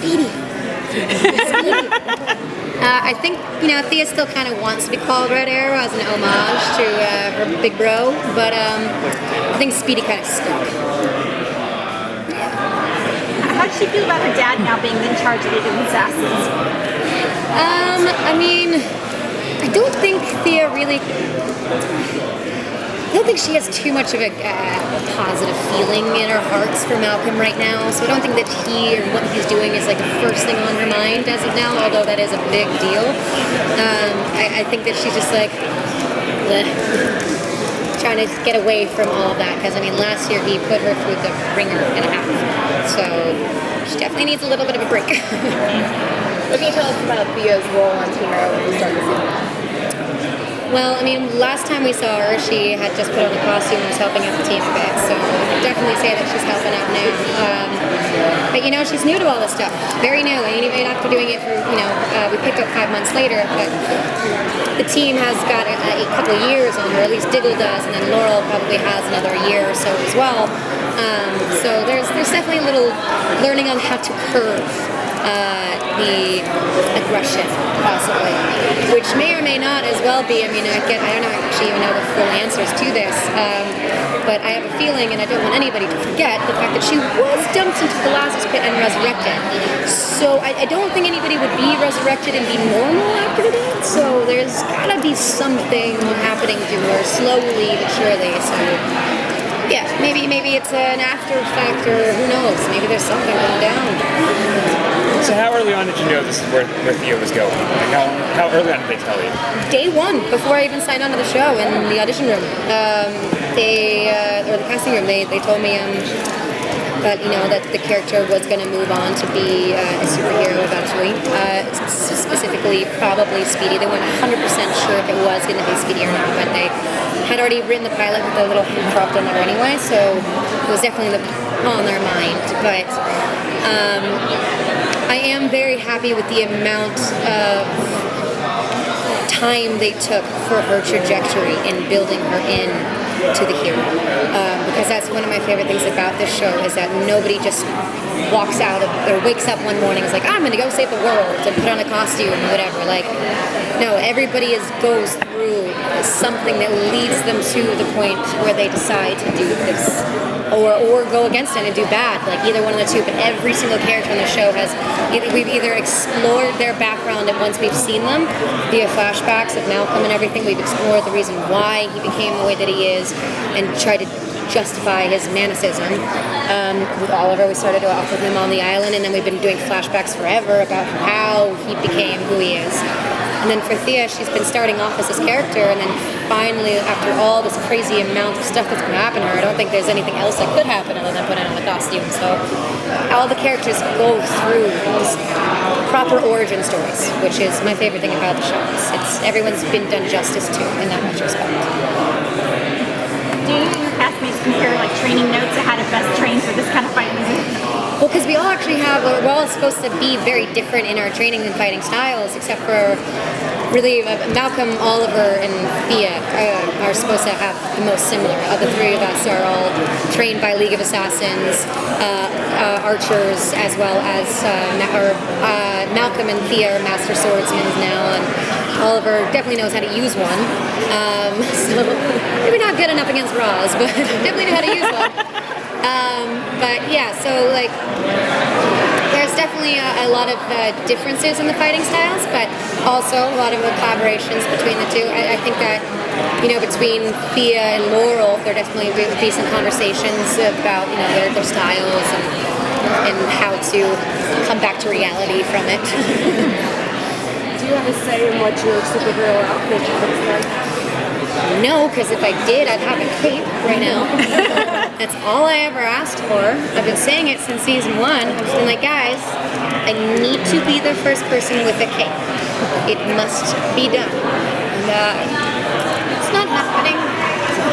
Speedy. I think, Thea still kind of wants to be called Red Arrow as an homage to her big bro, but I think Speedy kind of stuck. How does she feel about her dad now being in charge of the assassins? I don't think Thea really... I don't think she has too much of a positive feeling in her hearts for Malcolm right now, so I don't think that he or what he's doing is like the first thing on her mind as of now, although that is a big deal. I think that she's just like trying to get away from all of that, because last year he put her through the ringer and a half, so she definitely needs a little bit of a break. What can you tell us about Thea's role on Team Arrow when we start the season? Well, last time we saw her, she had just put on the costume and was helping out the team a bit, so definitely say that she's helping out now. But she's new to all this stuff, very new, and even after doing it for, we picked up 5 months later, but the team has got a couple of years on her, at least Diggle does, and then Laurel probably has another year or so as well. So there's definitely a little learning on how to curve the aggression, possibly, which may or may not as well be. I don't actually even know the full answers to this, but I have a feeling, and I don't want anybody to forget, the fact that she was dumped into the Lazarus pit and resurrected. So I don't think anybody would be resurrected and be normal after that, so there's gotta be something happening to her, slowly but surely, so... Yeah, maybe it's an after effect, or who knows, maybe there's something going down. So how early on did you know this is where Thea was going? Like how early on did they tell you? Day one, before I even signed on to the show, in the audition room. Or the casting room, they told me that the character was going to move on to be a superhero eventually. Specifically, probably Speedy. They weren't 100% sure if it was going to be Speedy or not, but they had already written the pilot with a little hint dropped in there anyway, so it was definitely on their mind. But I am very happy with the amount of time they took for her trajectory in building her in to the hero, because that's one of my favorite things about this show, is that nobody just walks out or wakes up one morning and is like, I'm going to go save the world and put on a costume or whatever. No, everybody goes through something that leads them to the point where they decide to do this or go against it and do bad, either one of the two. But every single character on the show we've either explored their background once we've seen them via flashbacks of Malcolm and everything. We've explored the reason why he became the way that he is and tried to justify his manicism. With Oliver, we started off with him on the island, and then we've been doing flashbacks forever about how he became who he is. And then for Thea, she's been starting off as this character, and then finally, after all this crazy amount of stuff that's going to happen to her, I don't think there's anything else that could happen other than putting on the costume. So all the characters go through these proper origin stories, which is my favorite thing about the show. Everyone's been done justice to in that much respect. Do you and your castmates compare training notes of how to best train for this kind of fighting? Well, because we all actually we're all supposed to be very different in our training and fighting styles, except for really Malcolm, Oliver, and Thea are supposed to have the most similar. The three of us are all trained by League of Assassins, archers, as well as Malcolm and Thea are master swordsmen now, and Oliver definitely knows how to use one. So maybe not good enough against Roz, but definitely know how to use one. But yeah, so there's definitely a lot of differences in the fighting styles, but also a lot of collaborations between the two. I think that, between Thea and Laurel, there definitely would be some conversations about, their styles and how to come back to reality from it. Do you have a say in what your superhero outfit looks like? No, because if I did, I'd have a cape right now. That's all I ever asked for. I've been saying it since season 1. I've just been like, guys, I need to be the first person with a cape. It must be done. And it's not happening. So,